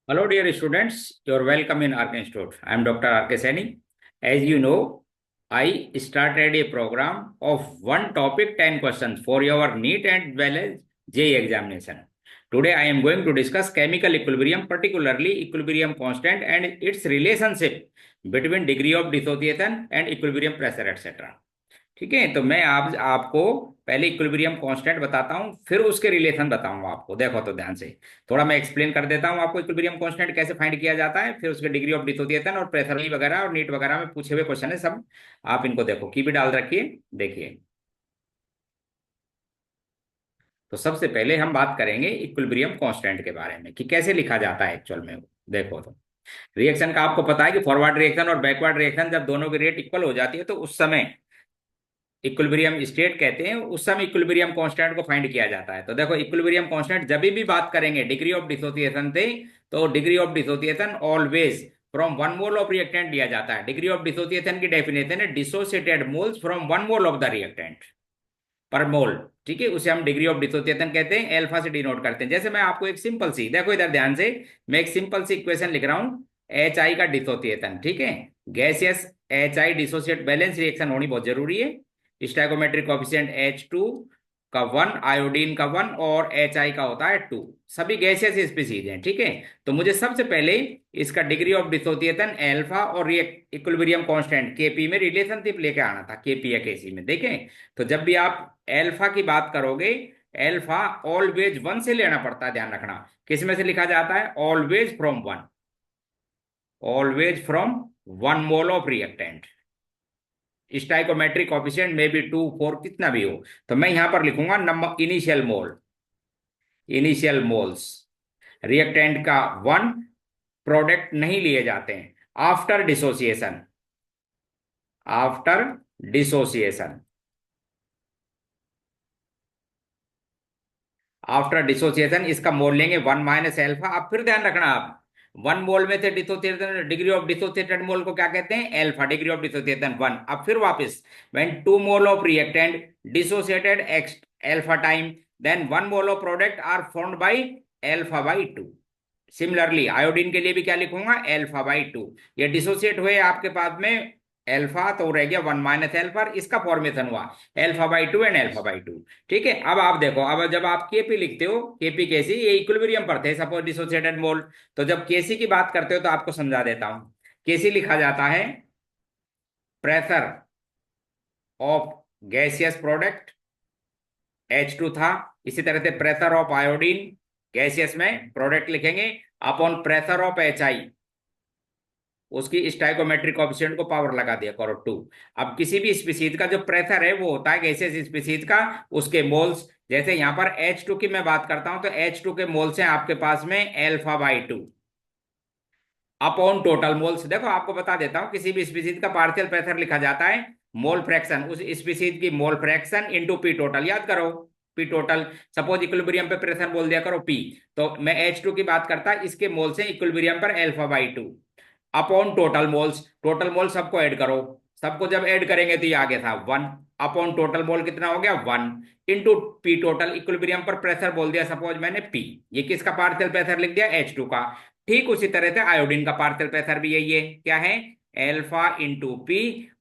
Hello, dear students. You're welcome in Arc Institute. I am Dr. R.K. Saini. As you know, I started a program of one topic, 10 questions for your NEET and well as JEE examination. Today, I am going to discuss chemical equilibrium, particularly equilibrium constant and its relationship between degree of dissociation and equilibrium pressure, etc. ठीक है। तो मैं आपको पहले equilibrium constant बताता हूँ, फिर उसके रिलेशन बताऊंगा आपको। देखो तो ध्यान से, थोड़ा मैं एक्सप्लेन कर देता हूँ आपको इक्विलिब्रियम कांस्टेंट कैसे फाइंड किया जाता है, फिर उसके डिग्री ऑफ डिसोसिएशन और प्रेशर वगैरह और नीट वगैरह में पूछे हुए क्वेश्चन है सब। आप इनको देखो, की भी डाल रखिए, देखिए। तो सबसे पहले हम बात करेंगे इक्विलिब्रियम कांस्टेंट के बारे में कि कैसे लिखा जाता है एक्चुअल में। देखो तो रिएक्शन का आपको पता है कि फॉरवर्ड रिएक्शन और बैकवर्ड रिएक्शन जब दोनों की रेट इक्वल हो जाती है तो उस समय इक्विलिब्रियम स्टेट कहते हैं। उस समय इक्विलिब्रियम कांस्टेंट को फाइंड किया जाता है। तो देखो इक्विलिब्रियम कांस्टेंट जब भी बात करेंगे डिग्री ऑफ डिसोसिएशन से, तो degree of dissociation always from one mole of reactant दिया जाता है। डिग्री ऑफ डिसोसिएशन की डेफिनेशन है dissociated moles from one mole of the reactant पर मोल। ठीक है, उसे हम डिग्री ऑफ डिसोसिएशन कहते हैं, अल्फा से डिनोट करते हैं। जैसे मैं आपको एक सिंपल सी, देखो इधर ध्यान से, मैं एक सिंपल सी इक्वेशन लिख रहा हूं, एच आई का डिसोसिएशन। ठीक है, gaseous H I dissociate balance reaction होनी बहुत जरूरी है। स्टैकोमेट्रिक कोफिशिएंट H2 का 1, आयोडीन का 1 और HI का होता है 2। सभी गैसियस स्पीसीज हैं। ठीक है, तो मुझे सबसे पहले इसका डिग्री ऑफ डिसोसिएशन अल्फा और इक्विलिब्रियम कांस्टेंट Kp में रिलेशनशिप लेके आना था, Kp या Kc में। देखें तो जब भी आप अल्फा की बात करोगे, अल्फा ऑलवेज 1 से लेना पड़ता है, ध्यान रखना। किस में से लिखा जाता है? Always from 1, always from 1 mole of reactant. Stoichiometric coefficient में भी 2, 4 कितना भी हो। तो मैं यहां पर लिखूंगा नंबर इनिशियल मोल, इनिशियल मोल्स रिएक्टेंट का 1, प्रोडक्ट नहीं लिए जाते हैं after dissociation, after dissociation, after dissociation इसका मोल लेंगे 1 माइनस एल्फा। अब फिर ध्यान रखना, आप 1 मोल में से dissociation, degree of dissociated mole को क्या कहते हैं? एल्फा। Degree of dissociation 1। अब फिर वापस, when 2 mole of reactant dissociated x alpha time, then 1 mole of product are formed by alpha by 2। Similarly iodine के लिए भी क्या लिखूंगा? Alpha by 2। ये डिसोसिएट हुए आपके पास में एल्फा, तो रह गया 1 माइनस एल्फा, इसका फॉर्मेशन हुआ alpha by 2 and alpha by 2। ठीक है, अब आप देखो, अब जब आप केपी लिखते हो, केपी केसी ये इक्विलिब्रियम पर थे, सपोज डिसोसिएटेड मोल। तो जब केसी की बात करते हो तो आपको समझा देता हूं, केसी लिखा जाता है pressure of gaseous product, H2 था। इसी तरह से प्रेशर ऑफ आयोडीन, गैसियस में प्रोडक्ट लिखेंगे, अपॉन प्रेशर ऑफ HI, उसकी स्टाइकोमेट्रिक कोएफिशिएंट को पावर लगा दिया करो 2। अब किसी भी स्पीसीज का जो प्रेशर है वो होता है गैसियस स्पीसीज का, उसके मोल्स। जैसे यहां पर H2 की मैं बात करता हूं तो H2 के मोल्स हैं आपके पास में alpha by 2 upon total moles. देखो आपको बता देता हूं, किसी भी स्पीसीज का पार्शियल प्रेशर लिखा जाता है मोल फ्रैक्शन, उस स्पीसीज की mole fraction into P total. याद करो, पी टोटल। सपोज इक्विलिब्रियम पे प्रेशर बोल दिया करो पी, तो मैं H2 की बात करता, इसके मोल्स हैं इक्विलिब्रियम पर alpha by 2 upon total moles. Total mole सबको ऐड करो, सबको जब ऐड करेंगे तो ये आगे था 1 अपॉन टोटल मोल कितना हो गया? 1 इंटू पी टोटल। इक्विलिब्रियम पर प्रेशर बोल दिया सपोज मैंने पी, ये किसका पार्शियल प्रेशर लिख दिया? H2 का। ठीक उसी तरह से आयोडीन का पार्शियल प्रेशर भी यही है, क्या है? एल्फा इंटू पी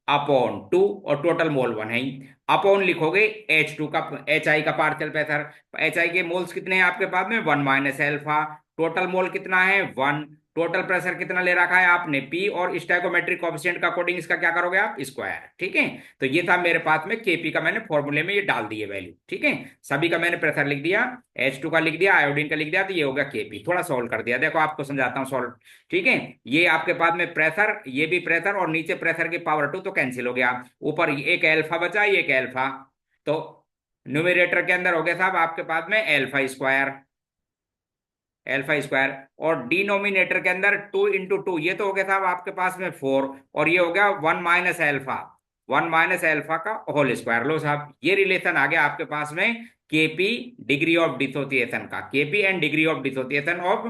अपॉन 2, और टोटल मोल 1 है ही। अपॉन लिखोगे H2 का, HI का पार्शियल प्रेशर। HI के मोल्स कितने हैं आपके पास में? 1 माइनस एल्फा। टोटल मोल कितना है? 1। टोटल प्रेशर कितना ले रखा है आपने? पी, और स्टैकोमेट्रिक कोएफिशिएंट का अकॉर्डिंग इसका क्या करोगे आप? स्क्वायर। ठीक है, तो ये था मेरे पास में केपी का, मैंने फॉर्मूले में ये डाल दिए वैल्यू। ठीक है, सभी का मैंने प्रेशर लिख दिया, H2 का लिख दिया, आयोडीन का लिख दिया, तो ये हो गया केपी। थोड़ा सॉल्व कर दिया, देखो आपको समझाता हूँ सॉल्व। ठीक है, ये आपके पास में प्रेशर, ये भी प्रेशर, और नीचे प्रेशर की पावर 2 तो कैंसिल हो गया। ऊपर एक एल्फा बचा, एक एल्फा, तो न्यूमरेटर के अंदर हो गया साहब आपके पास में एल्फा स्क्वायर, एल्फा स्क्वायर। और डिनोमिनेटर के अंदर 2 इंटू 2, ये तो हो गया साहब आपके पास में 4, और ये हो गया 1 माइनस एल्फा, 1 माइनस एल्फा का होल स्क्वायर। लो साहब, ये रिलेशन आ गया आपके पास में केपी डिग्री ऑफ डिसोसिएशन का, KP and degree of dissociation of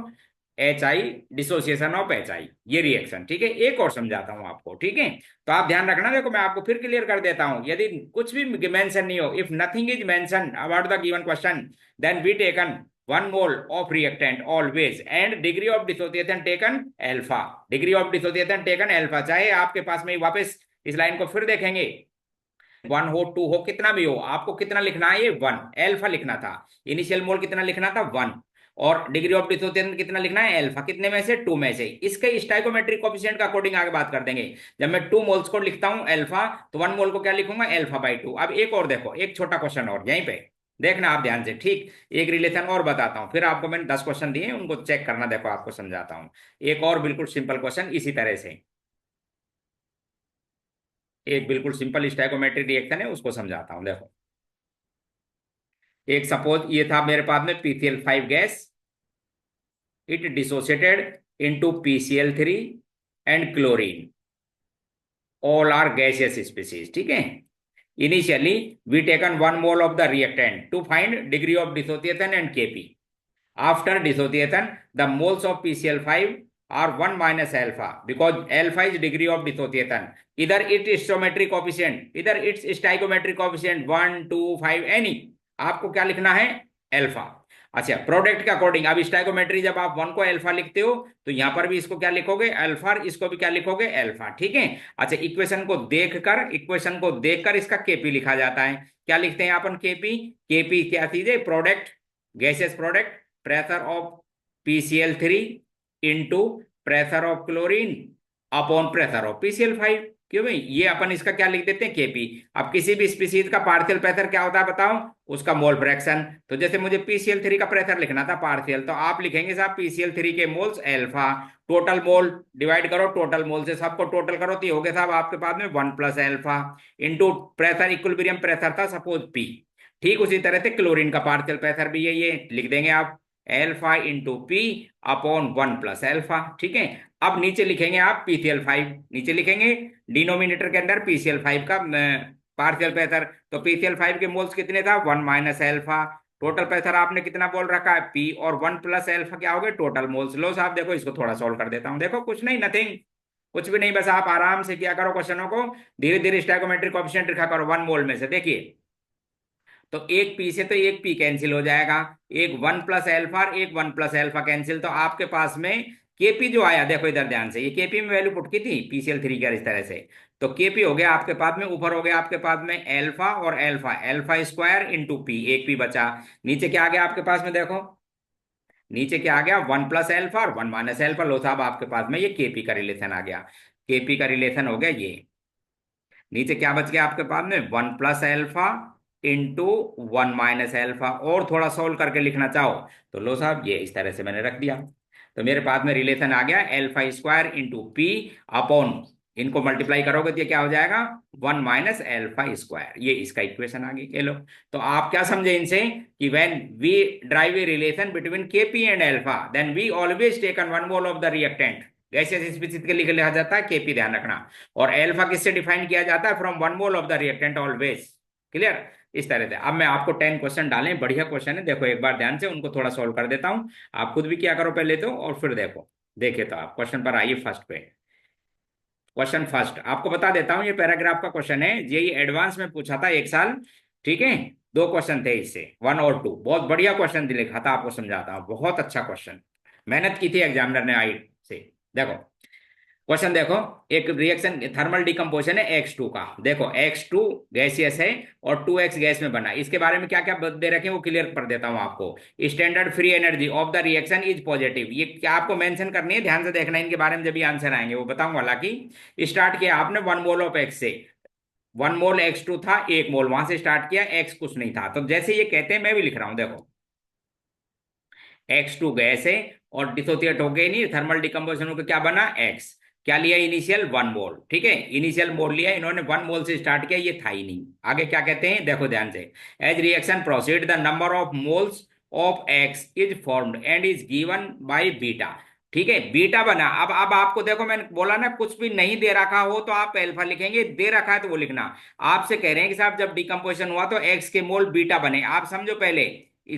HI, dissociation of HI, ये रिएक्शन। ठीक है, एक और समझाता हूं आपको। ठीक है, तो आप ध्यान रखना, देखो मैं आपको फिर क्लियर कर देता हूं। यदि कुछ भी मेंशन नहीं हो, if nothing is mention about the given question, then be taken 1 mole of reactant always and degree of dissociation taken alpha, degree of dissociation taken alpha. चाहे आपके पास में वापस इस लाइन को फिर देखेंगे, 1 हो 2 हो कितना भी हो, आपको कितना लिखना है, ये 1 अल्फा लिखना था। इनिशियल मोल कितना लिखना था 1, और डिग्री ऑफ डिसोसिएशन कितना लिखना है अल्फा, कितने में से 2 में से। इसके स्टाइकोमेट्रिक कोएफिशिएंट का अकॉर्डिंग आगे बात कर देंगे। जब मैं 2 मोल्स को लिखता हूं अल्फा, तो 1 मोल को क्या लिखूंगा, अल्फा बाई 2। अब एक और देखो, एक छोटा क्वेश्चन और यहीं पे देखना आप ध्यान से, ठीक। एक रिलेशन और बताता हूं, फिर आपको मैंने 10 क्वेश्चन दिए, उनको चेक करना, देखो आपको समझाता हूं। एक और बिल्कुल सिंपल क्वेश्चन इसी तरह से, एक बिल्कुल सिंपल स्टैकोमेट्रिक रिएक्शन है, उसको समझाता हूं। देखो, एक सपोज ये था मेरे पास में PCl5 gas, it dissociated into PCl3 and chlorine, all are gaseous species, ठीक है। Initially we taken 1 mole of the reactant to find degree of dissociation and Kp। After dissociation, the moles of PCl5 are 1 minus alpha because alpha is degree of dissociation. Either its stoichiometric coefficient, either its stoichiometric coefficient 1, 2, 5 any. आपको क्या लिखना है, alpha. अच्छा, product के according, अब stoichiometry जब आप 1 को अल्फा लिखते हो तो यहां पर भी इसको क्या लिखोगे, अल्फा, इसको भी क्या लिखोगे, अल्फा, ठीक है। अच्छा, इक्वेशन को देखकर इसका केपी लिखा जाता है। क्या लिखते हैं अपन, केपी। केपी क्या चीज है, product, gaseous product, pressure of PCl3 into pressure of chlorine upon pressure of PCl5। क्यों भाई, ये अपन इसका क्या लिख देते हैं, केपी। अब किसी भी स्पीसीज का पार्शियल प्रेशर क्या होता है बताओ, उसका मोल फ्रैक्शन। तो जैसे मुझे PCl3 का प्रेशर लिखना था पार्शियल, तो आप लिखेंगे साहब PCl3 के moles alpha, total mole divide करो टोटल मोल से, सबको टोटल करो तो ये हो गया साहब आपके पास में 1 plus alpha into pressure, equilibrium pressure था सपोज P। ठीक उसी तरह से क्लोरीन का पार्शियल प्रेशर भी है, ये लिख देंगे आप alpha into P upon 1 plus alpha, ठीक है। अब नीचे लिखेंगे आप PCl5, नीचे लिखेंगे डिनोमिनेटर के अंदर PCl5 का पार्शियल प्रेशर। तो PCl5 के मोल्स कितने था, 1 माइनस अल्फा। टोटल प्रेशर आपने कितना बोल रखा है, P, और 1 प्लस अल्फा क्या हो गए, टोटल मोल्स। लो साहब देखो, इसको थोड़ा सोल्व कर देता हूं। देखो कुछ नहीं, नथिंग, कुछ भी नहीं, बस आप आराम से क्या करो, क्वेश्चनों को धीरे धीरे स्टैकोमेट्रिक कोएफिशिएंट रखा करो 1 मोल में से। देखिए, तो एक पी से तो एक पी कैंसिल हो जाएगा, एक 1 प्लस अल्फा, एक 1 प्लस अल्फा कैंसिल, तो आपके पास में केपी जो आया, देखो इधर ध्यान से, ये केपी में वैल्यू पुट की थी PCl3 का इस तरह से। तो केपी हो गया आपके पास में, ऊपर हो गया आपके पास में अल्फा और alpha, alpha square into P, एक पी बचा। नीचे क्या आ गया आपके पास में, देखो नीचे क्या आ गया, 1 प्लस अल्फा और 1 माइनस अल्फा। लो साहब आपके पास में ये केपी का रिलेशन आ गया, केपी का रिलेशन हो गया ये। नीचे क्या बच गया आपके पास में, 1 plus alpha into 1 minus alpha. और थोड़ा सोल्व करके लिखना चाहो तो लो साहब ये इस तरह से मैंने रख दिया। तो मेरे पास में रिलेशन आ गया alpha square into P upon, इनको मल्टीप्लाई करोगे तो ये क्या हो जाएगा, 1 माइनस अल्फा स्क्वायर। ये इसका इक्वेशन आ गई, कह लो। तो आप क्या समझे इनसे, कि when we drive a relation between Kp and alpha, then we always taken 1 mole of the reactant, gaseous species के लिए लिखा जाता है केपी, ध्यान रखना। और अल्फा किससे डिफाइन किया जाता है, from 1 mole of the reactant always. Clear, इस तरह से। अब मैं आपको 10 क्वेश्चन डालें, बढ़िया क्वेश्चन है, देखो एक बार ध्यान से, उनको थोड़ा सोल्व कर देता हूं। आप खुद भी क्या करो पहले तो, और फिर देखो। देखिए तो आप क्वेश्चन पर आइए, फर्स्ट पे। क्वेश्चन फर्स्ट आपको बता देता हूं, ये पैराग्राफ का क्वेश्चन है, जेई एडवांस में पूछा था एक साल, ठीक है। 2 क्वेश्चन थे इससे, 1 और 2, बहुत बढ़िया क्वेश्चन लिखा था, आपको समझाता हूं, बहुत अच्छा क्वेश्चन, मेहनत की थी एग्जामिनर ने आई से। देखो क्वेश्चन, देखो एक रिएक्शन थर्मल डिकम्पोजिशन है X2 का। देखो X2 गैसियस है और 2X गैस में बना, इसके बारे में क्या क्या दे रखे हैं वो क्लियर कर देता हूं आपको। Standard free energy of the reaction is positive, ये क्या आपको मेंशन करनी है, ध्यान से देखना, इनके बारे में जब भी आंसर आएंगे वो बताऊंगा। हालांकि स्टार्ट किया आपने 1 मोल ऑफ X से, 1 मोल X2 था, 1 मोल वहां से स्टार्ट किया, X कुछ नहीं था। तो जैसे ये कहते हैं, मैं भी लिख रहा हूं, देखो X2 गैस है और डिसोसिएट हो गई नहीं, थर्मल डिकम्पोजिशन होकर क्या बना, X। क्या लिया, इनिशियल 1 मोल, ठीक है, इनिशियल मोल लिया इन्होंने, 1 मोल से स्टार्ट किया, ये था ही नहीं। आगे क्या कहते हैं, देखो ध्यान से, as reaction proceed the number of moles of X is formed and is given by beta, ठीक है, बीटा बना। अब आपको देखो, मैंने बोला ना, कुछ भी नहीं दे रखा हो तो आप अल्फा लिखेंगे, दे रखा है तो वो लिखना। आपसे कह रहे हैं कि साहब जब डिकम्पोजिशन हुआ तो X के मोल बीटा बने, आप समझो पहले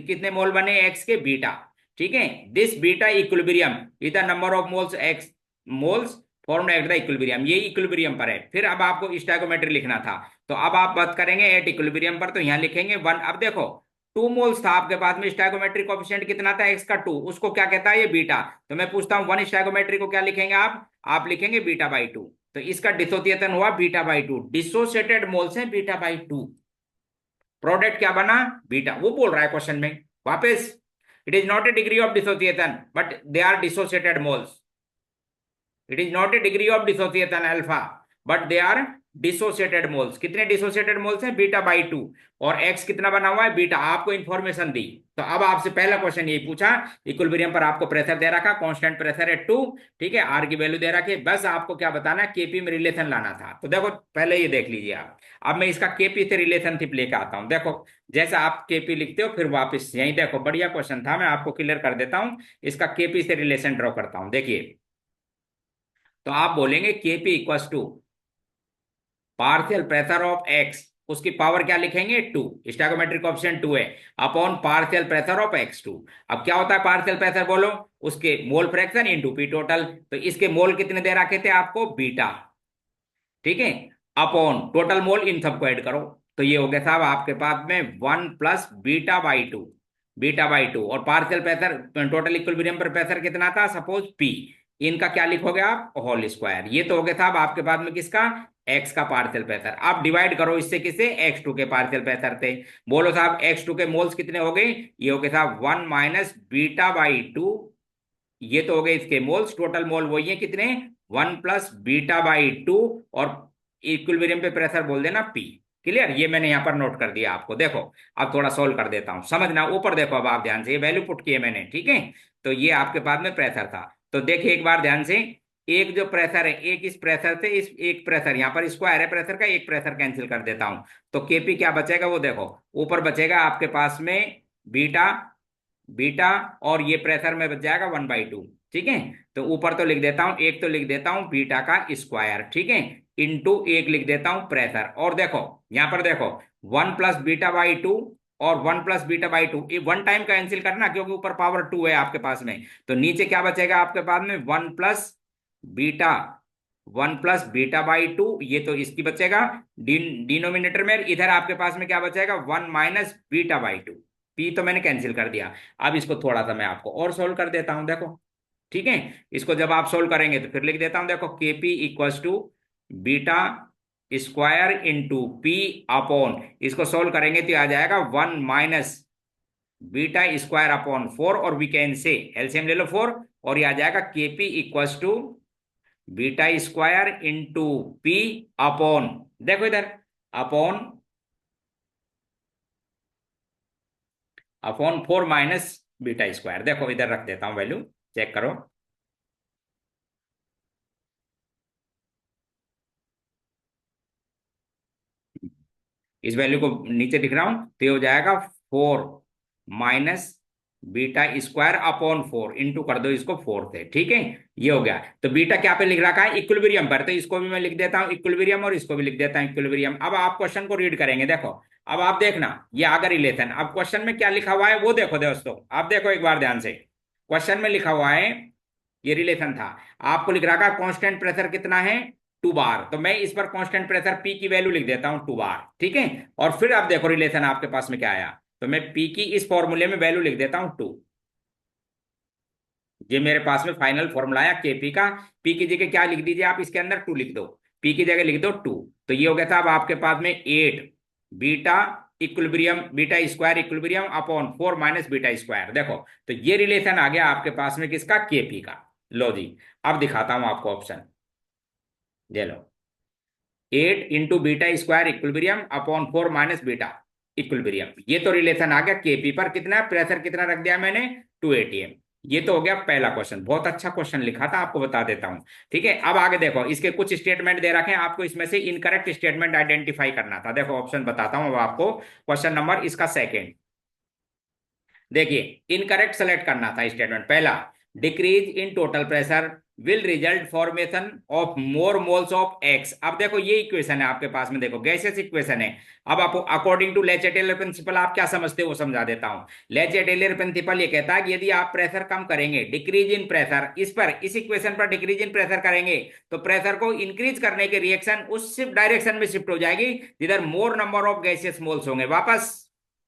कितने मोल बने X के, बीटा, ठीक है। This beta equilibrium is the number of moles X, moles formed at the equilibrium, ये इक्विलिब्रियम पर है। फिर अब आपको स्टैकोमेट्री लिखना था, तो अब आप बात करेंगे एट इक्विलिब्रियम पर, तो यहां लिखेंगे 1। अब देखो 2 मोल्स था आपके पास में, स्टैगोमेट्रिक कोएफिशिएंट कितना था एक्स का 2, उसको क्या कहता है ये बीटा। तो मैं पूछता हूँ 1 स्टैगोमेट्रिक को क्या लिखेंगे आप लिखेंगे बीटा बाई 2। तो इसका डिसोसिएशन हुआ बीटा बाई 2, डिसोसिएटेड मोल्स है बीटा बाई 2, प्रोडक्ट क्या बना बीटा। वो बोल रहा है क्वेश्चन में वापस, it is not a degree of dissociation but they are dissociated moles. It is not a degree of dissociation alpha but they are dissociated moles. कितने डिसोसिएटेड मोल्स हैं बीटा बाई 2, और x कितना बना हुआ है beta, आपको information दी। तो अब आपसे पहला क्वेश्चन यही पूछा, इक्विलिब्रियम पर आपको प्रेशर दे रखा, कांस्टेंट प्रेशर है 2, ठीक है, आर की वैल्यू दे रखी, बस आपको क्या बताना है केपी में रिलेशन लाना था। तो देखो पहले ये देख लीजिए आप, अब मैं इसका केपी से रिलेशनशिप लेकर आता हूं। देखो जैसा आप केपी लिखते हो फिर वापस यही देखो, बढ़िया क्वेश्चन था, मैं आपको क्लियर कर देता हूं। इसका केपी से रिलेशन ड्रॉ करता हूं, देखिए। तो आप बोलेंगे Kp equal to partial pressure of x, उसकी पावर क्या लिखेंगे 2, स्टैगोमेट्रिक ऑप्शन 2 है, upon partial pressure of x2। अब क्या होता है पार्शियल प्रेशर बोलो, उसके mole fraction into P total. तो इसके मोल कितने दे रखे थे आपको बीटा, ठीक है, अपॉन टोटल मोल, इन सबको ऐड करो। तो ये हो गया साहब आपके पास में 1 plus beta by 2, beta by 2, और पार्शियल प्रेशर टोटल इक्विलिब्रियम पर प्रेशर कितना था सपोज पी, इनका क्या लिखोगे आप होल स्क्वायर। ये तो हो गया साहब आपके पास में किसका एक्स का पार्शियल प्रेशर। आप डिवाइड करो इससे किसे x2 के पार्शियल प्रेशर थे। बोलो साहब x2 के मोल्स कितने हो गए, ये हो गए साहब 1 माइनस बीटा बाई 2, ये तो हो गए इसके मोल्स, टोटल मोल वही है कितने 1 प्लस बीटा बाई 2, और इक्विलिब्रियम पे प्रेशर बोल देना पी। क्लियर, ये मैंने यहाँ पर नोट कर दिया आपको। देखो अब थोड़ा सोल्व कर देता हूँ, समझना, ऊपर देखो अब आप ध्यान से, ये वैल्यू पुट की है मैंने, ठीक है। तो ये आपके पास में प्रेशर था, तो देखिए एक बार ध्यान से, एक जो प्रेशर है, एक इस प्रेशर से इस एक प्रेशर, यहाँ पर स्क्वायर है प्रेशर का, एक प्रेशर कैंसिल कर देता हूं। तो केपी क्या बचेगा वो देखो, ऊपर बचेगा आपके पास में बीटा, बीटा, और ये प्रेशर में बच जाएगा 1/2, ठीक है। तो ऊपर तो लिख देता हूं, एक तो लिख देता हूं बीटा का स्क्वायर, ठीक है, इंटू एक लिख देता हूं प्रेशर। और देखो यहां पर देखो 1 प्लस बीटा बाई 2 और 1 प्लस बीटा बाई 2, ये वन टाइम कैंसिल करना क्योंकि ऊपर पावर 2 है आपके पास में। तो नीचे क्या बचेगा आपके पास में 1 plus beta, 1 plus beta by 2, ये तो इसकी बचेगा डिनोमिनेटर में, इधर आपके पास में क्या बचेगा 1 माइनस बीटा बाई 2, पी तो मैंने कैंसिल कर दिया। अब इसको थोड़ा सा मैं आपको और सोल्व कर देता हूं, देखो, ठीक है। इसको जब आप सोल्व करेंगे तो फिर लिख देता हूं, देखो Kp equals to beta square into P upon, इसको सोल्व करेंगे तो आ जाएगा 1 माइनस बीटा स्क्वायर अपॉन 4, और वी कैन से एलसीएम ले लो 4, और ये आ जाएगा Kp equals to beta square into P upon, देखो इधर upon, upon 4 minus beta square, देखो इधर रख देता हूं वैल्यू, चेक करो। इस वैल्यू को नीचे दिख रहा हूं तो ये हो जाएगा 4 minus beta square upon 4, into कर दो इसको 4 से, ठीक है। ये हो गया, तो बीटा क्या पे लिख रखा है इक्विलिब्रियम पर, तो इसको भी मैं लिख देता हूं इक्विलिब्रियम, और इसको भी लिख देता हूं इक्विलिब्रियम। अब आप क्वेश्चन को रीड करेंगे, देखो अब आप देखना ये आगे रिलेशन, अब क्वेश्चन में क्या लिखा हुआ है वो देखो दोस्तों, आप देखो एक बार ध्यान से, क्वेश्चन में लिखा हुआ है ये रिलेशन था, आपको लिख रखा है कांस्टेंट प्रेशर कितना है 2 बार, तो मैं इस पर कांस्टेंट प्रेशर पी की वैल्यू लिख देता हूं 2 बार, ठीक है। और फिर आप देखो रिलेशन आपके पास में क्या आया, तो मैं पी की इस फॉर्मूले में वैल्यू लिख देता हूं 2, ये मेरे पास में फाइनल फॉर्मूला आया केपी का। पी की जगह क्या लिख दीजिए आप, इसके अंदर 2 लिख दो, पी की जगह लिख दो 2। तो ये हो गया था अब आपके पास में 8 beta equilibrium, beta square equilibrium upon 4 minus beta square, देखो तो ये रिलेशन आ गया आपके पास में किसका केपी का। लो जी अब दिखाता हूं आपको ऑप्शन, ले लो 8 into beta square equilibrium upon 4 minus beta equilibrium, ये तो रिलेशन आ गया केपी पर, कितना प्रेशर कितना रख दिया मैंने 2 atm। ये तो हो गया पहला क्वेश्चन, बहुत अच्छा क्वेश्चन लिखा था, आपको बता देता हूं, ठीक है। अब आगे देखो इसके कुछ स्टेटमेंट दे रखे हैं, आपको इसमें से इनकरेक्ट स्टेटमेंट आइडेंटिफाई करना था। देखो ऑप्शन बताता हूं अब आपको, क्वेश्चन नंबर इसका सेकेंड, देखिए इनकरेक्ट सेलेक्ट करना था स्टेटमेंट पहला, decrease in total pressure will result formation of more moles of x. अब देखो ये इक्वेशन है आपके पास में, देखो गैसेस इक्वेशन है। अब आप according to Le Chatelier principle आप क्या समझते हो वो समझा देता हूं। लेचे टेलर प्रिंसिपल ये कहता है कि यदि आप प्रेशर कम करेंगे, डिक्रीज इन प्रेशर, इस पर इस इक्वेशन पर डिक्रीज इन प्रेशर करेंगे तो प्रेशर को इंक्रीज करने के रिएक्शन उस डायरेक्शन में शिफ्ट हो जाएगी जिधर मोर नंबर ऑफ गैसियस मोल्स होंगे। वापस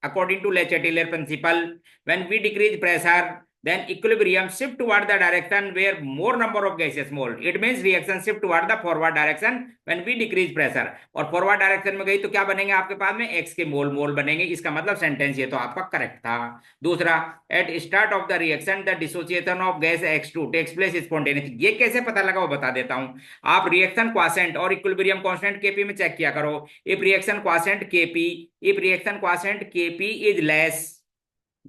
according to Le Chatelier principle, when we decrease pressure, then equilibrium shift toward the direction where more number of gases mole. It means reaction shift toward the forward direction when we decrease pressure. और forward direction में गई तो क्या बनेंगे आपके पास में, x के मोल मोल बनेंगे। इसका मतलब सेंटेंस ये तो आपका करेक्ट था। दूसरा, at start of the reaction the dissociation of gas X2 takes place spontaneously. ये कैसे पता लगा वो बता देता हूं। आप रिएक्शन क्वासेंट और इक्विलिब्रियम कांस्टेंट केपी में चेक किया करो। If reaction quotient KP, if reaction quotient KP is less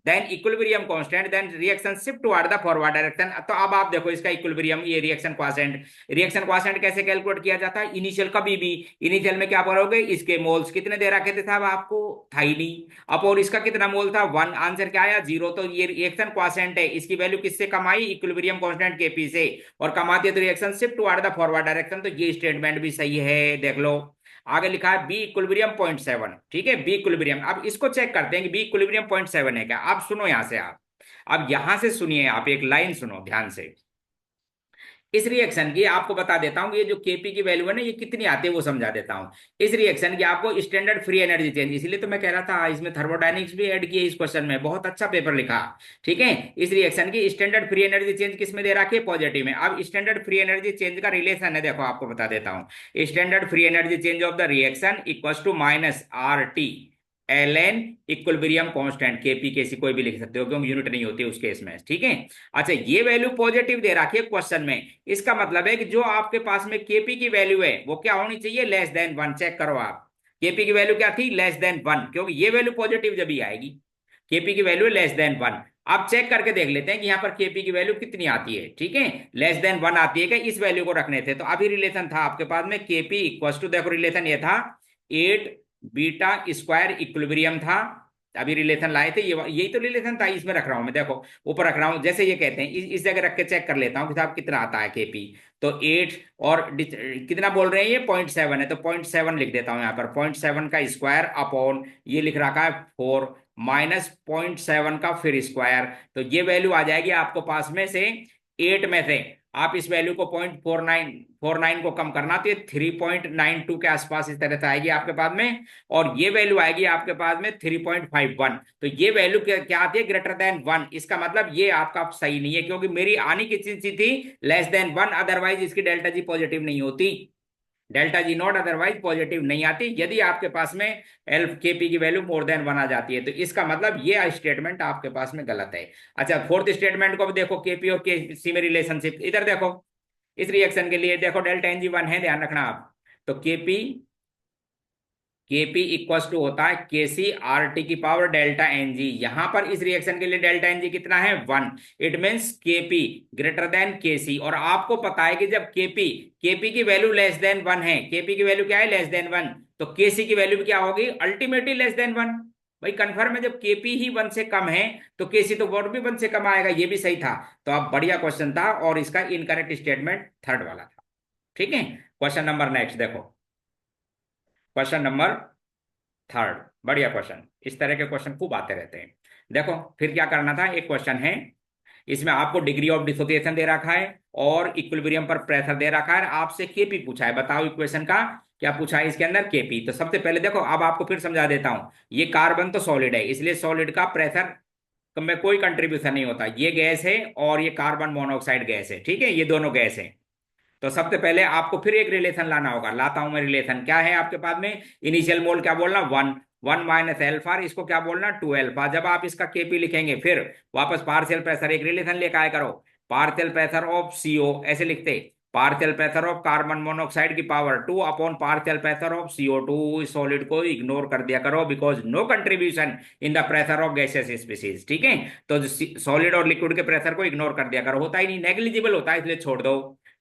than equilibrium constant, then reaction shift toward the forward direction. तो अब आप देखो इसका इक्विलिब्रियम, ये रिएक्शन क्वासेंट कैसे कैलकुलेट किया जाता है। इनिशियल कभी भी, इनिशियल में क्या करोगे, इसके मोल्स कितने दे रखे थे साहब आपको, था ही नहीं। अब और इसका कितना मोल था, 1। आंसर क्या आया, 0। तो ये रिएक्शन क्वासेंट है, इसकी वैल्यू किससे कम आई, इक्विलिब्रियम कांस्टेंट केपी से, और कमाती है तो reaction shift toward the forward direction. तो ये स्टेटमेंट भी सही है, देख लो। आगे लिखा है बी इक्विलिब्रियम 0.7, ठीक है, बी इक्विलिब्रियम। अब इसको चेक करते हैं कि बी इक्विलिब्रियम 0.7 है क्या। आप सुनो यहां से, आप अब यहां से सुनिए, आप एक लाइन सुनो ध्यान से। इस रिएक्शन की आपको बता देता हूं, ये जो केपी की वैल्यू है ना, ये कितनी आती है वो समझा देता हूं। इस रिएक्शन की आपको स्टैंडर्ड फ्री एनर्जी चेंज, इसलिए तो मैं कह रहा था इसमें थर्मोडायनेमिक्स भी ऐड किए इस क्वेश्चन में, बहुत अच्छा पेपर लिखा, ठीक है। इस रिएक्शन की स्टैंडर्ड फ्री एनर्जी चेंज किस में दे रखी है, पॉजिटिव में। अब स्टैंडर्ड फ्री एनर्जी चेंज का रिलेशन है, देखो आपको बता देता हूं। Standard free energy change of the reaction equal to -RT ln equilibrium constant, KP KC कोई भी लिख सकते हो क्योंकि यूनिट नहीं होती उस केस में, ठीक है। अच्छा, ये वैल्यू पॉजिटिव दे रखी है क्वेश्चन में, इसका मतलब है कि जो आपके पास में केपी की वैल्यू है वो क्या होनी चाहिए, लेस देन 1। चेक करो आप, केपी की वैल्यू क्या थी, लेस देन 1, क्योंकि ये वैल्यू पॉजिटिव जब ही आएगी, केपी की वैल्यू लेस देन 1। आप चेक करके देख लेते हैं कि यहाँ पर केपी की वैल्यू कितनी आती है, ठीक है, लेस देन 1 आती है क्या, इस वैल्यू को रखने थे। तो अभी रिलेशन था आपके पास में केपी इक्वल टू, देखो रिलेशन ये था 8 बीटा स्क्वायर इक्विलिब्रियम था। अभी रिलेशन लाए थे, ये यही तो रिलेशन था, इसमें रख रहा हूं मैं, देखो ऊपर रख रहा हूं, जैसे ये कहते हैं इस जगह रख के चेक कर लेता हूं कि साहब कितना आता है केपी। तो 8 और कितना बोल रहे हैं ये 0.7 है, तो 0.7 लिख देता हूं यहाँ पर, 0.7 का स्क्वायर अपॉन ये लिख रखा है 4 माइनस 0.7 का फिर स्क्वायर। तो ये वैल्यू आ जाएगी आपको पास में से 8 में से आप इस वैल्यू को 0.49 को कम करना तो ये 3.92 के आसपास इस तरह से आएगी आपके पास में, और ये वैल्यू आएगी आपके पास में 3.51। तो ये वैल्यू क्या आती है, ग्रेटर देन 1। इसका मतलब ये आपका सही नहीं है, क्योंकि मेरी आनी की चीज थी लेस देन 1, अदरवाइज इसकी डेल्टा जी पॉजिटिव नहीं होती, delta G not otherwise positive नहीं आती यदि आपके पास में एल केपी की वैल्यू मोर देन 1 आ जाती है। तो इसका मतलब ये स्टेटमेंट आपके पास में गलत है। अच्छा, फोर्थ स्टेटमेंट को भी देखो, केपी और केसी में रिलेशनशिप, इधर देखो इस रिएक्शन के लिए देखो डेल्टा एनजी 1 है, ध्यान रखना आप। तो केपी इक्वल टू होता है केसी आर टी की पावर डेल्टा एनजी। यहां पर इस रिएक्शन के लिए डेल्टा एनजी कितना है, 1। It means KP greater than KC. और आपको पता है कि जब केपी की वैल्यू लेस देन 1 है, केपी की वैल्यू क्या है, लेस देन 1, तो केसी की वैल्यू भी क्या होगी, अल्टीमेटली लेस देन 1। भाई कंफर्म है, जब केपी ही 1 से कम है तो केसी तो और भी 1 से कम आएगा, ये भी सही था। तो अब बढ़िया क्वेश्चन था, और इसका इनकरेक्ट स्टेटमेंट थर्ड वाला था, ठीक है। क्वेश्चन नंबर नेक्स्ट देखो, क्वेश्चन नंबर थर्ड, बढ़िया क्वेश्चन, इस तरह के क्वेश्चन खूब आते रहते हैं। देखो फिर क्या करना था, एक क्वेश्चन है, इसमें आपको डिग्री ऑफ डिसोसिएशन दे रखा है और इक्विलिब्रियम पर प्रेशर दे रखा है, आपसे केपी पूछा है। बताओ इक्वेशन का क्या पूछा है इसके अंदर, केपी। तो सबसे पहले देखो, अब आपको फिर समझा देता हूं, ये कार्बन तो सॉलिड है, इसलिए सॉलिड का प्रेशर में कोई कंट्रीब्यूशन नहीं होता, ये गैस है और ये कार्बन मोनोऑक्साइड गैस है, ठीक है, ये दोनों गैस है। तो सबसे पहले आपको फिर एक रिलेशन लाना होगा, लाता हूं मैं रिलेशन। क्या है आपके पास में, इनिशियल मोल क्या बोलना, 1, 1 माइनस एल्फा, इसको क्या बोलना, 2 एल्फा। जब आप इसका केपी लिखेंगे फिर वापस पार्शियल प्रेशर, एक रिलेशन लेकर आया करो, पार्शियल प्रेशर ऑफ सीओ, ऐसे लिखते, partial pressure of carbon monoxide की power 2 upon partial pressure of CO2। इस सॉलिड को इग्नोर कर दिया करो, because no contribution in the pressure of gases species, ठीक है। तो सॉलिड और लिक्विड के प्रेशर को इग्नोर कर दिया करो, होता ही नहीं, नेग्लिजिबल होता है, इसलिए छोड़ दो,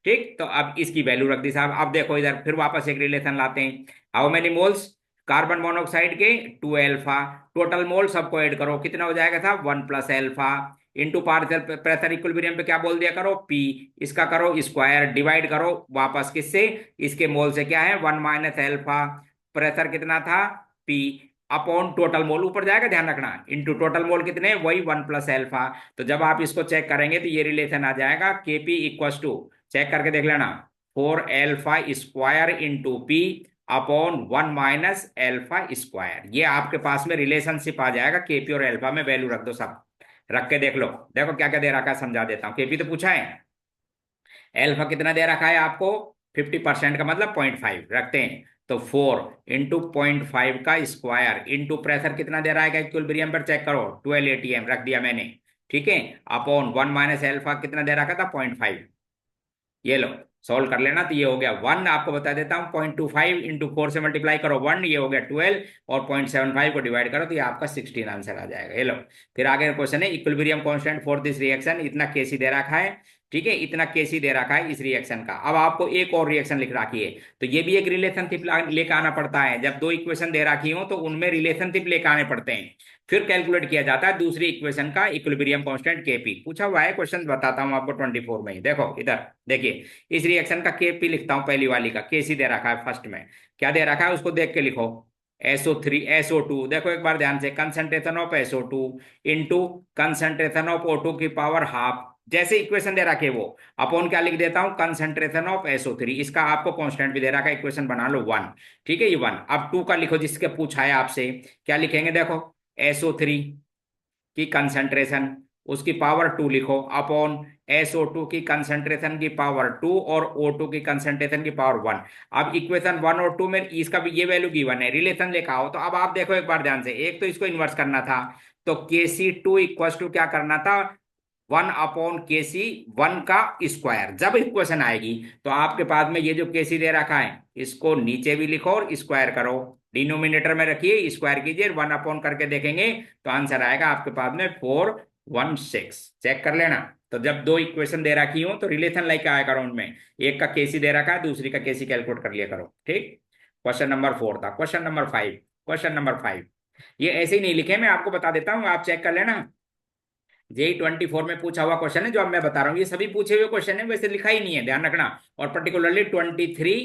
ठीक। तो अब इसकी वैल्यू रख दी साहब। अब देखो इधर फिर वापस एक रिलेशन लाते हैं, how many moles carbon monoxide के, 2 एल्फा, टोटल मोल सबको ऐड करो, कितना हो जाएगा साहब, 1 plus alpha into partial pressure equilibrium पे क्या बोल दिया करो, पी, इसका करो स्क्वायर, डिवाइड करो वापस किससे, इसके मोल से, क्या है 1 माइनस एल्फा, प्रेशर कितना था, पी, अपॉन टोटल मोल ऊपर जाएगा, ध्यान रखना, इंटू टोटल मोल कितने, वही 1 प्लस एल्फा। तो जब आप इसको चेक करेंगे तो ये रिलेशन आ जाएगा, केपी इक्वल टू, चेक करके देख लेना, 4 alpha square into P upon 1 - alpha square. ये आपके पास में रिलेशनशिप आ जाएगा, केपी और अल्फा में वैल्यू रख दो, सब रख के देख लो। देखो क्या क्या दे रखा है, समझा देता हूँ। केपी तो पूछा है, एल्फा कितना दे रखा है आपको, 50% का मतलब 0.5 रखते हैं। तो 4 × 0.5 का स्क्वायर इंटू प्रेशर कितना दे रहा है, इक्विलिब्रियम पर चेक करो, 12 atm रख दिया मैंने, ठीक है। अपॉन 1 - अल्फा कितना दे रखा था, 0.5। ये लो सॉल्व कर लेना, तो ये हो गया 1। आपको बता देता हूँ, 0.25 इंटू 4 से मल्टीप्लाई करो 1, ये हो गया 12, और 0.75 को डिवाइड करो तो ये आपका 16 आंसर आ जाएगा। ये लो, फिर आगे क्वेश्चन है, equilibrium constant for this reaction, इतना केसी दे रखा है, ठीक है, इतना केसी दे रखा है इस रिएक्शन का। अब आपको एक और रिएक्शन लिख रखी है, तो ये भी एक रिलेशनशिप लेकर आना पड़ता है। जब दो इक्वेशन दे रखी हो तो उनमें रिलेशनशिप लेकर आने पड़ते हैं, फिर कैलकुलेट किया जाता है दूसरी इक्वेशन का इक्विलिब्रियम कांस्टेंट केपी। पूछा हुआ है क्वेश्चन, बताता हूं आपको 24 में ही। देखो इधर देखिए, इस रिएक्शन का केपी लिखता हूं, पहली वाली का केसी दे रखा है फर्स्ट में, क्या दे रखा है उसको देख के लिखो। SO3 SO2, देखो एक बार ध्यान से, concentration of SO2 into concentration of O2 की पावर हाफ, जैसे इक्वेशन दे रखे वो, अपॉन क्या लिख देता हूं, कंसंट्रेशन ऑफ SO3, इसका आपको कांस्टेंट भी दे रखा है, इक्वेशन बना लो 1, ठीक है, ये 1। अब 2 का लिखो, जिसके पूछा है आपसे, क्या लिखेंगे, देखो SO3 की कंसंट्रेशन, उसकी पावर 2 लिखो, अपॉन SO2 की कंसंट्रेशन की पावर 2 और O2 की कंसंट्रेशन की पावर 1। अब इक्वेशन 1 और 2 में इसका भी ये वैल्यू गिवन है, रिलेशन लिखा हो, तो अब आप देखो एक बार ध्यान से, एक तो इसको इन्वर्स करना था, तो KC2 इक्वल टू क्या करना था, 1/KC1 का स्क्वायर। जब इक्वेशन आएगी तो आपके पास में ये जो केसी दे रखा है, इसको नीचे भी लिखो और स्क्वायर करो, डिनोमिनेटर में रखिए, स्क्वायर कीजिए, 1 करके देखेंगे तो आंसर आएगा आपके पास में 416। चेक कर लेना। तो जब दो इक्वेशन दे रखी हो तो रिलेशन लेके आया करो उनमें, एक का केसी दे रखा है, दूसरी का केसी कैलकुलेट कर लिया करो, ठीक। क्वेश्चन नंबर 4 था। क्वेश्चन नंबर 5 ये ऐसे ही नहीं लिखे, मैं आपको बता देता हूँ, आप चेक कर लेना। JEE 24 में पूछा हुआ क्वेश्चन है जो अब मैं बता रहा हूँ, ये सभी पूछे हुए क्वेश्चन है, वैसे लिखा ही नहीं है, ध्यान रखना। और पर्टिकुलरली 23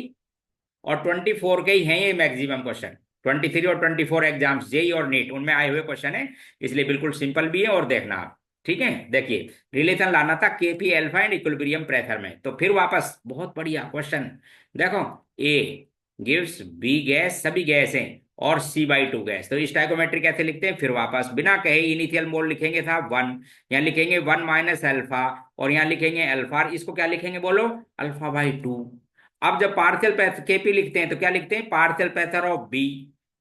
और 24 के ही हैं ये मैक्सिमम क्वेश्चन। 23 और 24 एग्जाम्स, जेई और नीट, उनमें आए हुए क्वेश्चन है, इसलिए बिल्कुल सिंपल भी है। और देखना आप, ठीक है, देखिए, रिलेशन लाना था KP alpha and equilibrium pressure में, तो फिर वापस बहुत बढ़िया क्वेश्चन। देखो, ए गिव्स बी गैस, सभी गैस हैं, और C/2 गैस, तो स्टाइकोमेट्री कैसे लिखते हैं, फिर वापस बिना कहे इनिशियल मोल लिखेंगे था 1, यहाँ लिखेंगे 1 - अल्फा, और यहाँ लिखेंगे अल्फा, इसको क्या लिखेंगे बोलो, अल्फा/2। अब जब पार्शियल केपी लिखते हैं तो क्या लिखते हैं, partial pressure of B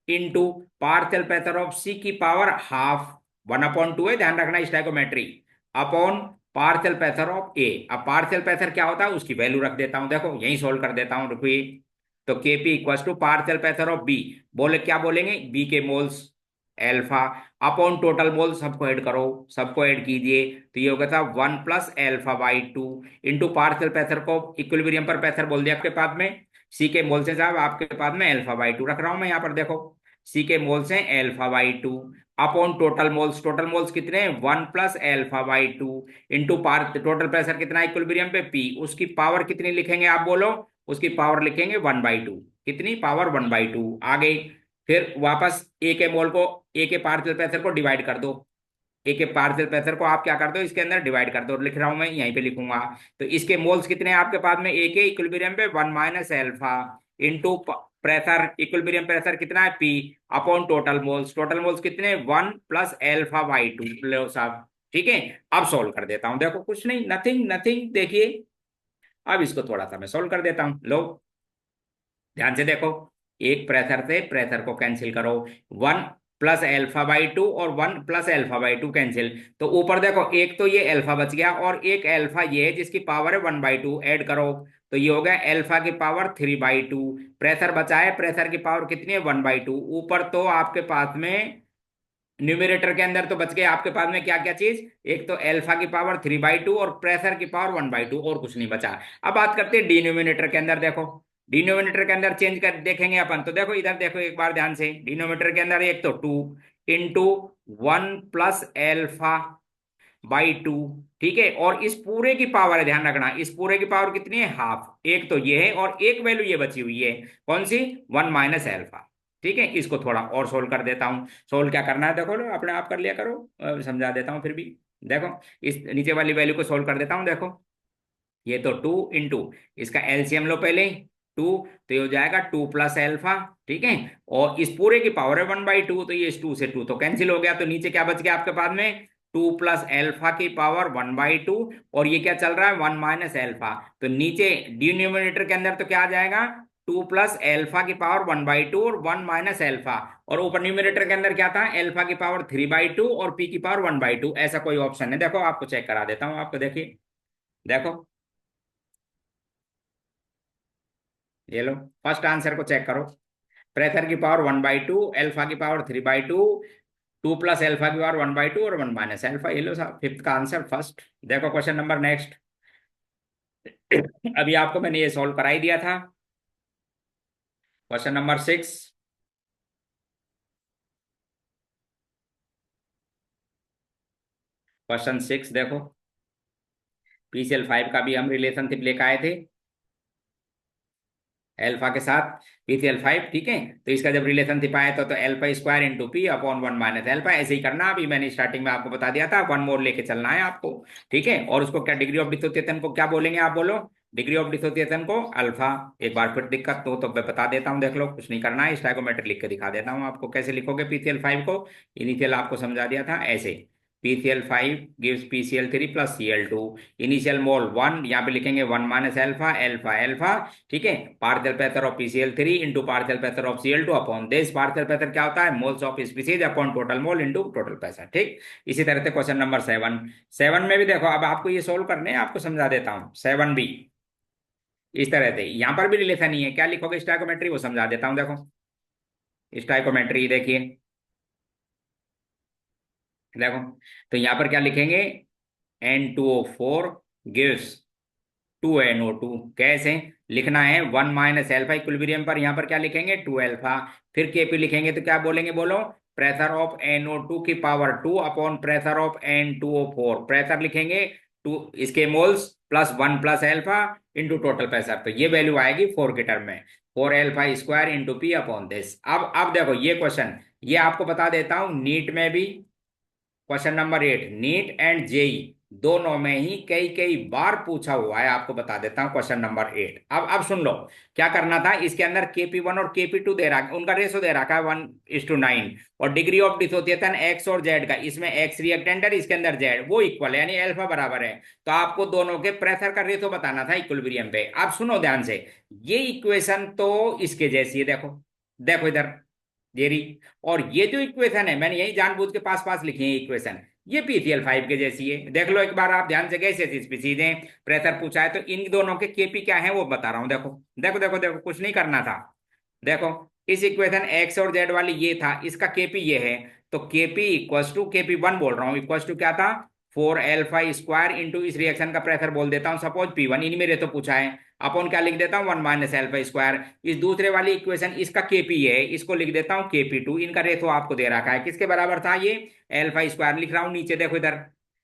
into partial pressure of C की पावर हाफ, 1/2 है, ध्यान रखना, stoichiometry, upon partial pressure of A. अब पार्शियल प्रेशर क्या होता है उसकी वैल्यू रख देता हूं, देखो यही सोल्व कर देता हूं, रुकिए। तो Kp equal to partial pressure of B, बोले क्या बोलेंगे, बी के moles alpha, upon total mole, सबको ऐड करो, सबको ऐड कीजिए, तो ये होगा था 1 + अल्फा/2 इंटू पार्शियल प्रेशर को इक्विलिब्रियम पर प्रेशर बोल दिया आपके पास में, सी के मोल से साहब आपके पास में अल्फा/2 रख रहा हूं मैं यहाँ पर, देखो सी के मोल से अल्फा/2 upon total moles, total moles कितने हैं, 1 + अल्फा/2 इंटू पार टोटल प्रेशर कितना है इक्विलिब्रियम पे पी, उसकी पावर कितनी लिखेंगे आप बोलो, उसकी पावर लिखेंगे 1/2, कितनी पावर 1/2 आ गई। फिर वापस ए के मोल को, ए के पार्शियल प्रेशर को डिवाइड कर दो, ए के पार्शियल प्रेशर को आप क्या कर दो, इसके अंदर डिवाइड कर दो, लिख रहा हूं मैं यहीं पे लिखूंगा। तो इसके मोल्स कितने हैं आपके पास में, ए के इक्विलिब्रियम पे 1 - alpha into pressure, equilibrium pressure कितना है P, upon total moles, total moles कितने, 1 + अल्फा/2 लो साहब, ठीक है। अब सोल्व कर देता हूं, देखो कुछ नहीं, नथिंग नथिंग, देखिए अब इसको थोड़ा सा मैं सोल्व कर देता हूं, लो ध्यान से देखो, एक प्रेशर से प्रेशर को कैंसिल करो, 1 + अल्फा/2 और 1 + अल्फा/2 कैंसिल, तो ऊपर देखो एक तो ये अल्फा बच गया और एक अल्फा ये है जिसकी पावर है 1/2, ऐड करो, तो ये हो गया अल्फा की पावर 3/2, प्रेशर बचा है, प्रेशर की पावर कितनी है 1/2, ऊपर तो आपके पास में न्यूमरेटर के अंदर तो बच गए आपके पास में क्या क्या चीज, एक तो अल्फा की पावर 3/2 और प्रेशर की पावर 1/2, और कुछ नहीं बचा। अब बात करते हैं डिनोमिनेटर के अंदर, देखो डिनोमिनेटर के अंदर चेंज कर देखेंगे अपन, तो देखो इधर देखो एक बार ध्यान से, डिनोमिनेटर के अंदर एक तो 2 इंटू 1 + अल्फा/2, ठीक है, और इस पूरे की पावर है, ध्यान रखना, इस पूरे की पावर कितनी है हाफ, एक तो ये है और एक वैल्यू ये बची हुई है, कौन सी, 1 - अल्फा, ठीक है। इसको थोड़ा और सोल्व कर देता हूं, सोल्व क्या करना है देखो लो, अपने आप कर लिया करो, समझा देता हूं फिर भी। देखो इस नीचे वाली वैल्यू को सोल्व कर देता हूं, देखो ये तो 2 इंटू, इसका एलसीएम लो पहले, 2, तो ये हो जाएगा 2 प्लस एल्फा, ठीक है। और इस पूरे की पावर है 1/2, तो ये इस 2 से 2 तो कैंसिल हो गया, तो नीचे क्या बच गया आपके पास में, 2 प्लस एल्फा की पावर 1/2, और ये क्या चल रहा है 1 माइनस एल्फा, तो नीचे डिनोमिनेटर के अंदर तो क्या आ जाएगा 2 प्लस एल्फा की पावर 1/2 और 1 माइनस एल्फा, और ऊपर न्यूमिनेटर के अंदर क्या था एल्फा की पावर 3/2 और पी की पावर 1/2, ऐसा कोई ऑप्शन है, देखो आपको चेक करा देता हूं, आपको देखिए, देखो ये लो, फर्स्ट आंसर को चेक करो, प्रेशर की पावर 1/2, एल्फा की पावर 3/2, 2 प्लस एल्फा की पावर 1/2 और 1 माइनस एल्फा, ये लो साहब फिफ्थ का आंसर फर्स्ट। देखो क्वेश्चन नंबर नेक्स्ट। अभी आपको मैंने ये सॉल्व करा ही दिया था, क्वेश्चन नंबर 6। क्वेश्चन 6 देखो, PCl5 का भी हम रिलेशनशिप लेकर आए थे एल्फा के साथ, PCl5, ठीक है। तो इसका जब रिलेशनशिप आया तो alpha square into P upon 1 minus alpha, ऐसे ही करना, अभी मैंने स्टार्टिंग में आपको बता दिया था, वन मोर लेके चलना है आपको, ठीक है। और उसको क्या डिग्री ऑफ डिसोसिएशन को क्या बोलेंगे, आप बोलो डिग्री ऑफ डिसोसिएशन को अल्फा। एक बार फिर दिक्कत तो मैं बता देता हूँ, देख लो कुछ नहीं करना है, स्टैइकोमेट्रिक लिख के दिखा देता हूँ आपको, कैसे लिखोगे PCl5 को, इनिशियल आपको समझा दिया था ऐसे, PCl5 gives PCl3 plus Cl2, initial मोल 1, यहाँ पे लिखेंगे 1 माइनस एल्फा एल्फा एल्फा, ठीक है। Partial pressure of PCl3 into partial pressure of Cl2 upon this, partial pressure क्या होता है moles of species upon total mole into total pressure, ठीक। इसी तरह से क्वेश्चन नंबर 7, 7 में भी देखो, अब आपको ये सोल्व करने हैं, आपको समझा देता हूँ 7 भी इस तरह से, यहाँ पर भी रिलेशन ही है, क्या लिखोगे स्टैइकोमेट्री वो समझा देता हूँ, देखो स्टैइकोमेट्री देखिए, देखो तो यहाँ पर क्या लिखेंगे, N2O4 गिव्स 2NO2, कैसे लिखना है 1 माइनस एल्फा इक्विलिब्रियम पर, यहाँ पर क्या लिखेंगे 2 एल्फा, फिर केपी लिखेंगे तो क्या बोलेंगे बोलो, प्रेशर ऑफ NO2 की power 2 upon pressure of N2O4, pressure लिखेंगे 2 इसके moles plus 1 plus alpha into total pressure, तो ये वैल्यू आएगी 4 के टर्म में, 4 alpha square into P upon this. अब देखो ये क्वेश्चन, ये आपको बता देता हूं नीट में भी, question number 8 NEET and JEE दोनों में ही कई कई बार पूछा हुआ है, आपको बता देता हूं क्वेश्चन नंबर 8। अब सुन लो, क्या करना था, इसके अंदर KP1 और KP2 दे रखा, उनका रेशो दे रखा है 1:9, और डिग्री ऑफ डिसोसिएशन एक्स और जेड का, इसमें एक्स रिएक्टेंट है इसके अंदर जेड, वो इक्वल है यानी एल्फा बराबर है, तो आपको दोनों के प्रेशर का रेशो बताना था इक्विलिब्रियम पे। अब सुनो ध्यान से, ये इक्वेशन तो इसके जैसी है, देखो देखो इधर ये रही, और ये जो इक्वेशन है मैंने यही जानबूझ के पास पास लिखी है इक्वेशन, ये PCl5 के जैसी है, देख लो एक बार आप ध्यान से, कैसे स्पीसीज हैं, प्रेशर पूछा है, तो इन दोनों के केपी क्या है वो बता रहा हूं, देखो देखो देखो देखो, कुछ नहीं करना था, देखो इस इक्वेशन एक्स और जेड वाली ये था, इसका केपी ये है, तो केपी इक्वल्स टू KP1 बोल रहा हूँ, इक्वल्स टू क्या था 4 एल्फा स्क्वायर इंटू इस रिएक्शन का प्रेशर बोल देता हूँ सपोज P1, इन मेरे तो पूछा है, अपॉन क्या लिख देता हूँ 1 माइनस एल्फा स्क्वायर, इस दूसरे वाली इक्वेशन इसका केपी है, इसको लिख देता हूँ KP2, इनका रेशो आपको दे रखा है, किसके बराबर था ये एल्फा स्क्वायर, लिख रहा हूँ नीचे, देखो इधर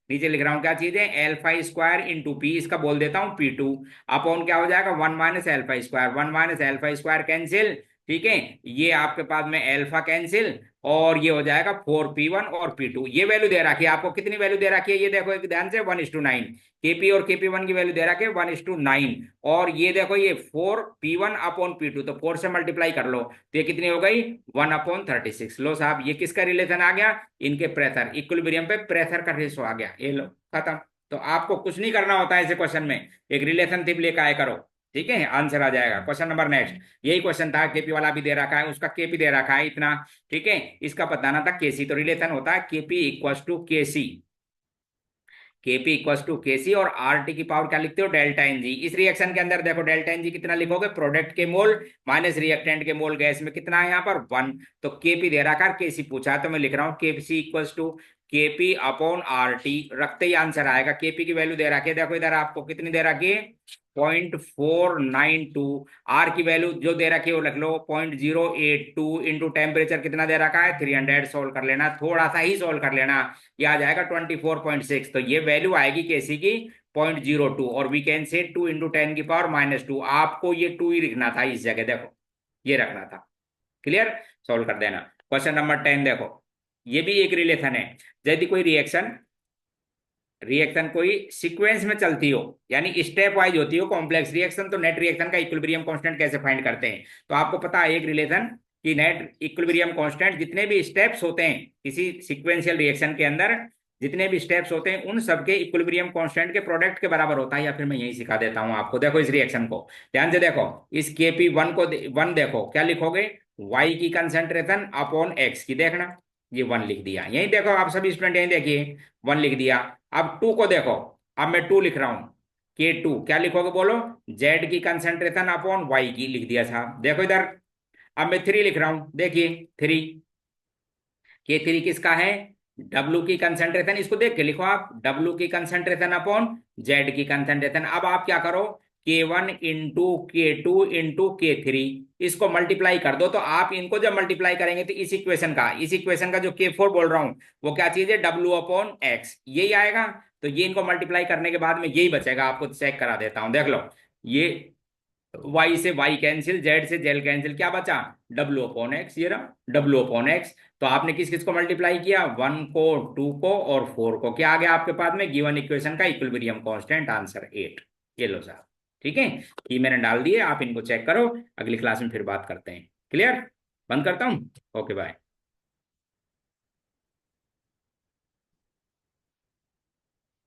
नीचे लिख रहा हूँ क्या चीज है एल्फा स्क्वायर इंटू पी, इसका बोल देता हूँ P2, अपॉन क्या हो जाएगा 1 minus alpha square, 1 minus alpha square cancel, ठीक है, ये आपके पास में एल्फा कैंसिल, और ये हो जाएगा 4P1 और P2, ये वैल्यू दे रखी है आपको, कितनी वैल्यू दे रखी है ये देखो एक ध्यान से 1:9, KP और KP1 की वैल्यू दे रखी है 1:9, और ये देखो ये 4P1 अपॉन P2, तो 4 से मल्टीप्लाई कर लो, तो ये कितनी हो गई 1/36, लो साहब ये किसका रिलेशन आ गया, इनके प्रेशर इक्विलिब्रियम पे प्रेशर का रेशो आ गया, ये लो खत्म। तो आपको कुछ नहीं करना होता है ऐसे क्वेश्चन में, एक रिलेशनशिप लेकर आए करो, ठीक है, आंसर आ जाएगा। क्वेश्चन नंबर नेक्स्ट, यही क्वेश्चन था, केपी वाला भी दे रखा है, उसका केपी दे रखा है इतना, ठीक है, इसका बताना था केसी, तो रिलेशन होता है KP equals to KC, KP equals to KC, और आरटी की पावर क्या लिखते हो डेल्टा एनजी, इस रिएक्शन के अंदर देखो डेल्टा एनजी कितना लिखोगे, प्रोडक्ट के मोल माइनस रिएक्टेंट के मोल, गैस में कितना है यहाँ पर 1, तो केपी दे रखा है, केसी पूछा है, तो मैं लिख रहा हूँ KC equals to KP upon R T, रखते ही आंसर आएगा, केपी की वैल्यू दे रखी है, देखो इधर आपको कितनी दे रखी है 0.492, आर की वैल्यू जो दे रखी है वो लिख लो 0.082 इंटू टेम्परेचर कितना दे रखा है 300, सोल्व कर लेना, थोड़ा सा ही सोल्व कर लेना, ये आ जाएगा 24.6, तो ये वैल्यू आएगी केसी की 0.02, और वी कैन से 2 इंटू 10 की पावर -2, आपको ये 2 ही लिखना था इस जगह, देखो ये रखना था, क्लियर, सोल्व कर देना। क्वेश्चन नंबर 10 देखो, ये भी एक रिलेशन है, यदि कोई रिएक्शन रिएक्शन कोई सीक्वेंस में चलती हो, यानी स्टेप वाइज होती हो कॉम्प्लेक्स रिएक्शन, तो नेट रिएक्शन का इक्विलिब्रियम कांस्टेंट कैसे फाइंड करते हैं? तो आपको पता है एक रिलेशन कि नेट इक्विलिब्रियम कांस्टेंट जितने भी स्टेप्स होते हैं किसी सीक्वेंशियल रिएक्शन के अंदर, जितने भी स्टेप्स होते हैं उन सबके इक्विलिब्रियम कांस्टेंट के प्रोडक्ट के बराबर होता है। या फिर मैं यही सिखा देता हूं आपको। देखो इस रिएक्शन को ध्यान से देखो, इस Kp1 को वन देखो क्या लिखोगे, y की कंसेंट्रेशन अपॉन x की, देखना ये वन लिख दिया। यही देखो आप सभी स्टूडेंट यही देखिए, वन लिख दिया। अब टू को देखो, अब मैं टू लिख रहा हूं, K2 क्या लिखोगे बोलो, z की कंसेंट्रेशन अपॉन y की, लिख दिया साहब। देखो इधर, अब मैं थ्री लिख रहा हूं, देखिए थ्री, K3 किसका है, W की कंसेंट्रेशन, इसको देख के लिखो आप, W की कंसेंट्रेशन अपॉन Z की कंसेंट्रेशन। अब आप क्या करो, K1 into K2 into K3, इसको मल्टीप्लाई कर दो। तो आप इनको जब मल्टीप्लाई करेंगे तो इस इक्वेशन का जो K4 बोल रहा हूं वो क्या चीज है, W अपॉन एक्स, यही आएगा। तो ये इनको मल्टीप्लाई करने के बाद में यही बचेगा, आपको चेक करा देता हूं, देख लो। ये वाई से वाई कैंसिल, जेड से जेड कैंसिल, क्या बचा, डब्ल्यू अपॉन एक्स, ये रहा डब्ल्यू अपॉन एक्स। तो आपने किस किस को मल्टीप्लाई किया, वन को, टू को और फोर को, क्या आ गया आपके पास में, गिवन इक्वेशन का इक्विलिब्रियम कांस्टेंट, आंसर 8। ये लो साहब, ठीक है, ये मैंने डाल दिए, आप इनको चेक करो, अगली क्लास में फिर बात करते हैं। क्लियर, बंद करता हूँ, ओके बाय।